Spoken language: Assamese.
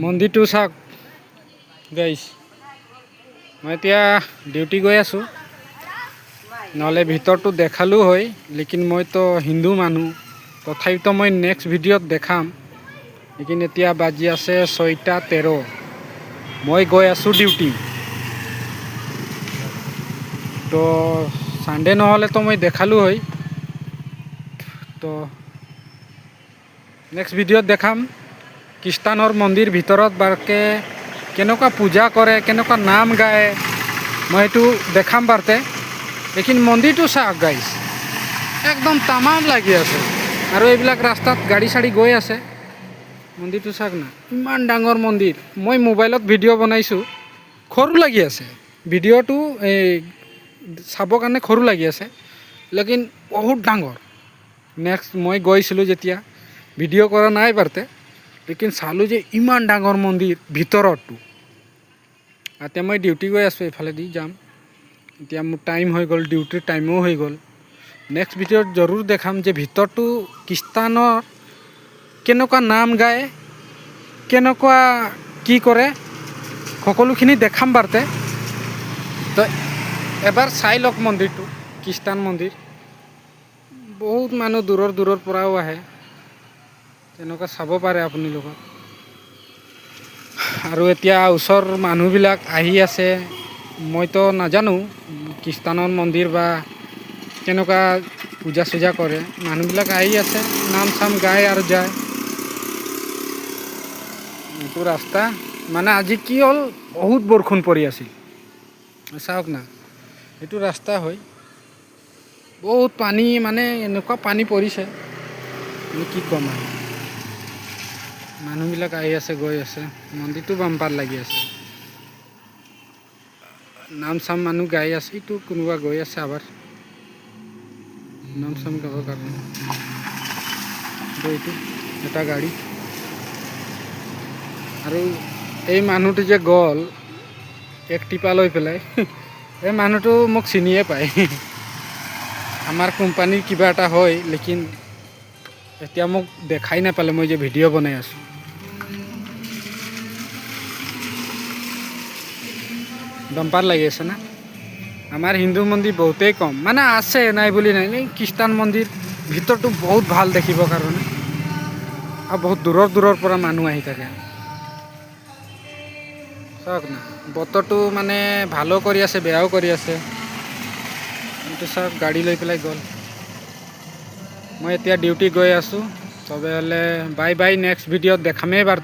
মন্দিৰটো চাওক গাইছ, মই এতিয়া ডিউটি গৈ আছোঁ, নহ'লে ভিতৰটো দেখালোঁ হয়, লেকিন মইতো হিন্দু মানুহ, তথাপিতো মই নেক্সট ভিডিঅ'ত দেখাম। লেকিন এতিয়া বাজি আছে 6:13, মই গৈ আছোঁ ডিউটি। তো ছানডে নহ'লেতো মই দেখালোঁ হয়, তো নেক্সট ভিডিঅ'ত দেখাম খ্ৰীষ্টানৰ মন্দিৰ ভিতৰত বাৰকে কেনেকুৱা পূজা কৰে, কেনেকুৱা নাম গায়, মই এইটো দেখাম বাৰতে। লেকিন মন্দিৰটো চাওক গাইছ, একদম তামাম লাগি আছে, আৰু এইবিলাক ৰাস্তাত গাড়ী চাড়ী গৈ আছে। মন্দিৰটো চাওক না, ইমান ডাঙৰ মন্দিৰ। মই মোবাইলত ভিডিঅ' বনাইছোঁ, সৰু লাগি আছে ভিডিঅ'টো, এই চাবৰ কাৰণে সৰু লাগি আছে, লেকিন বহুত ডাঙৰ। নেক্সট মই গৈছিলোঁ যেতিয়া, ভিডিঅ' কৰা নাই বাৰতে, লেকিন চালোঁ যে ইমান ডাঙৰ মন্দিৰ ভিতৰতো। এতিয়া মই ডিউটি গৈ আছোঁ, এইফালেদি যাম। এতিয়া মোৰ টাইম হৈ গ'ল, ডিউটিৰ টাইমো হৈ গ'ল। নেক্সট ভিডিঅ'ত জৰুৰ দেখাম যে ভিতৰটো খ্ৰীষ্টানৰ কেনেকুৱা নাম গায়, কেনেকুৱা কি কৰে, সকলোখিনি দেখাম বাৰতে। তো এবাৰ চাই লওক মন্দিৰটো, খ্ৰীষ্টান মন্দিৰ। বহুত মানুহ দূৰৰ দূৰৰ পৰাও আহে, তেনেকুৱা চাব পাৰে আপোনালোকক। আৰু এতিয়া ওচৰৰ মানুহবিলাক আহি আছে, মইতো নাজানো খ্ৰীষ্টানৰ মন্দিৰ বা কেনেকুৱা পূজা চূজা কৰে। মানুহবিলাক আহি আছে, নাম চাম গায় আৰু যায়। এইটো ৰাস্তা, মানে আজি কি হ'ল, বহুত বৰষুণ পৰি আছিল, চাওক না, এইটো ৰাস্তা হয়, বহুত পানী, মানে এনেকুৱা পানী পৰিছে, কি ক'ম আৰু। মানুহবিলাক আহি আছে, গৈ আছে, মন্দিৰটো বাম্পাৰ লাগি আছে। নাম চাম মানুহ গাই আছে, এইটো কোনোবা গৈ আছে আবাৰ নাম চাম গাবৰ কাৰণে। এইটো এটা গাড়ী, আৰু এই মানুহটো যে গ'ল এক টিপা লৈ পেলাই, এই মানুহটো মোক চিনিয়ে পায়। আমাৰ কোম্পানীৰ কিবা এটা হয়, লেকিন এতিয়া মোক দেখাই নাপালে, মই যে ভিডিঅ' বনাই আছোঁ। বাম্পাৰ লাগি আছে না। আমাৰ হিন্দু মন্দিৰ বহুতেই কম, মানে আছে, নাই বুলি নাই, খ্ৰীষ্টান মন্দিৰ ভিতৰটো বহুত ভাল দেখিবৰ কাৰণে, আৰু বহুত দূৰৰ দূৰৰ পৰা মানুহ আহি থাকে। চাওক না, বতৰটো মানে ভালো কৰি আছে, বেয়াও কৰি আছে। এইটো চাওক, গাড়ী লৈ পেলাই গ'ল। মই এতিয়া ডিউটি গৈ আছোঁ, তবে হ'লে বাই বাই, নেক্সট ভিডিঅ'ত দেখামেই বাৰ।